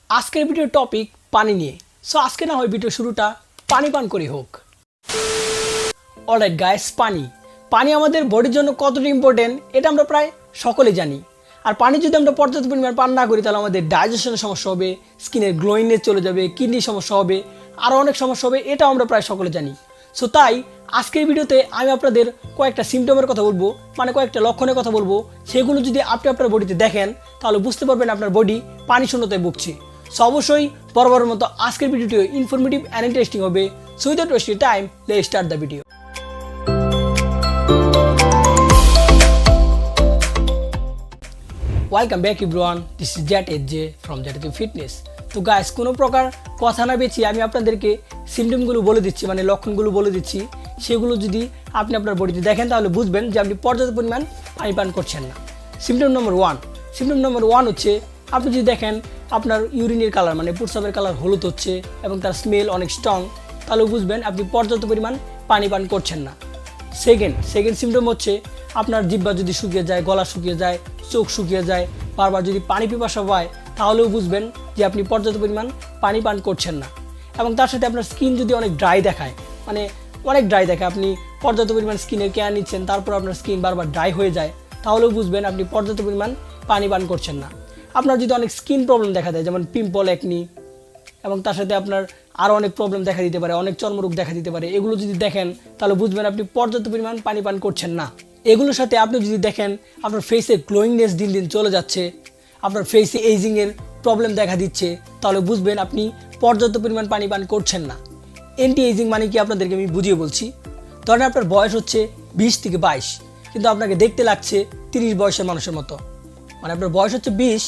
আজকের ভিডিওর টপিক পানি নিয়ে। সো আজকে না হয় ভিডিও শুরুটা পানি পান করে হোক। অলরাইট গাইস, পানি আমাদের বডির জন্য কতটা ইম্পর্টেন্ট এটা আমরা প্রায় সকলে জানি। আর পানি যদি আমরা পর্যাপ্ত পরিমাণ পান না করি তাহলে আমাদের ডাইজেশনের সমস্যা হবে, স্কিনের গ্লোয়িংনেস চলে যাবে, কিডনির সমস্যা হবে, আরও অনেক সমস্যা হবে, এটাও আমরা প্রায় সকলে জানি। সো তাই আজকের ভিডিওতে আমি আপনাদের কয়েকটা সিমটমের কথা বলবো, মানে কয়েকটা লক্ষণের কথা বলবো। সেগুলো যদি আপনি আপনার বডিতে দেখেন তাহলে বুঝতে পারবেন আপনার বডি পানি শূন্যতায় ভুগছে। সো অবশ্যই বরাবরের মতো আজকের ভিডিওটিও ইনফরমেটিভ অ্যান্ড ইন্টারেস্টিং হবে। So without wasting time, let's start the video. Welcome back everyone, this is Zat H J from Zat fitness. তো গাইস, কোনো প্রকার কথা না বেছি আমি আপনাদেরকে সিমটমগুলো বলে দিচ্ছি, মানে লক্ষণগুলো বলে দিচ্ছি। সেগুলো যদি আপনি আপনার বডিতে দেখেন তাহলে বুঝবেন যে আপনি পর্যাপ্ত পরিমাণ পানি পান করছেন না। সিমটম নম্বর ওয়ান হচ্ছে, আপনি যদি দেখেন আপনার ইউরিনের কালার মানে প্রস্রাবের কালার হলুদ হচ্ছে এবং তার স্মেল অনেক স্ট্রং, তাহলে বুঝবেন আপনি পর্যাপ্ত পরিমাণ পানি পান করছেন না। সেকেন্ড সিমটম হচ্ছে, আপনার জিহ্বা যদি শুকিয়ে যায়, গলা শুকিয়ে যায়, চোখ শুকিয়ে যায়, বারবার যদি পানি পিপাসা হয় তাহলেও বুঝবেন যে আপনি পর্যাপ্ত পরিমাণ পানি পান করছেন না। এবং তার সাথে আপনার স্কিন যদি অনেক ড্রাই দেখায়, মানে অনেক ড্রাই দেখায়, আপনি পর্যাপ্ত পরিমাণ স্কিনের কেয়ার নিচ্ছেন তারপর আপনার স্কিন বারবার ড্রাই হয়ে যায়, তাহলেও বুঝবেন আপনি পর্যাপ্ত পরিমাণ পানি পান করছেন না। আপনার যদি অনেক স্কিন প্রবলেম দেখা দেয়, যেমন পিম্পল, একনি, এবং তার সাথে আপনার আরও অনেক প্রবলেম দেখা দিতে পারে, অনেক চর্মরোগ দেখা দিতে পারে, এগুলো যদি দেখেন তাহলে বুঝবেন আপনি পর্যাপ্ত পরিমাণ পানি পান করছেন না। এগুলোর সাথে আপনি যদি দেখেন আপনার ফেসে গ্লোয়িংনেস দিন দিন চলে যাচ্ছে, আপনার ফেসে এইজিংয়ের প্রবলেম দেখা দিচ্ছে, তাহলে বুঝবেন আপনি পর্যাপ্ত পরিমাণ পানি পান করছেন না। অ্যান্টি এইজিং মানে কি আপনাদেরকে আমি বুঝিয়ে বলছি। ধরেন আপনার বয়স হচ্ছে 20 থেকে 22, কিন্তু আপনাকে দেখতে লাগছে 30 বয়সের মানুষের মতো। মানে আপনার বয়স হচ্ছে 20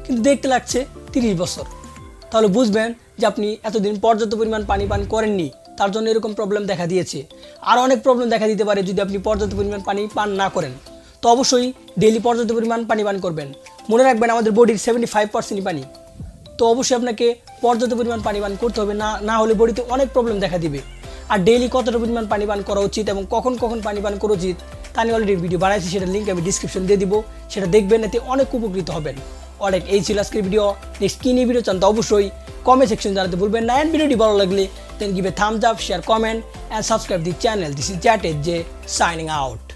কিন্তু দেখতে লাগছে 30 বছর, তাহলে বুঝবেন যে আপনি এতদিন পর্যাপ্ত পরিমাণ পানি পান করেননি, তার জন্য এরকম প্রবলেম দেখা দিয়েছে। আর অনেক প্রবলেম দেখা দিতে পারে যদি আপনি পর্যাপ্ত পরিমাণ পানি পান না করেন। তো অবশ্যই ডেইলি পর্যাপ্ত পরিমাণ পানি পান করবেন। মনে রাখবেন আমাদের বডির 75% পানি, তো অবশ্যই আপনাকে পর্যাপ্ত পরিমাণ পানি পান করতে হবে, না হলে বডিতে অনেক প্রবলেম দেখা দিবে। আর ডেইলি কতটা পরিমাণ পানি পান করা উচিত এবং কখন কখন পানি পান করা উচিত তা নিয়ে অলরেডি ভিডিও বানাইছি, সেটা লিঙ্ক আমি ডিসক্রিপশন দিয়ে দিব, সেটা দেখবেন, এতে অনেক উপকৃত হবেন। অনেক এই ছিল আজকের ভিডিও। নেক্সট কী নিয়ে ভিডিও চান তো অবশ্যই কমেন্ট সেকশন জানাতে ভুলবেন না। অ্যান্ড ভিডিওটি ভালো লাগলে then give a thumbs up, share, comment and subscribe the channel. This is Zat H J signing out.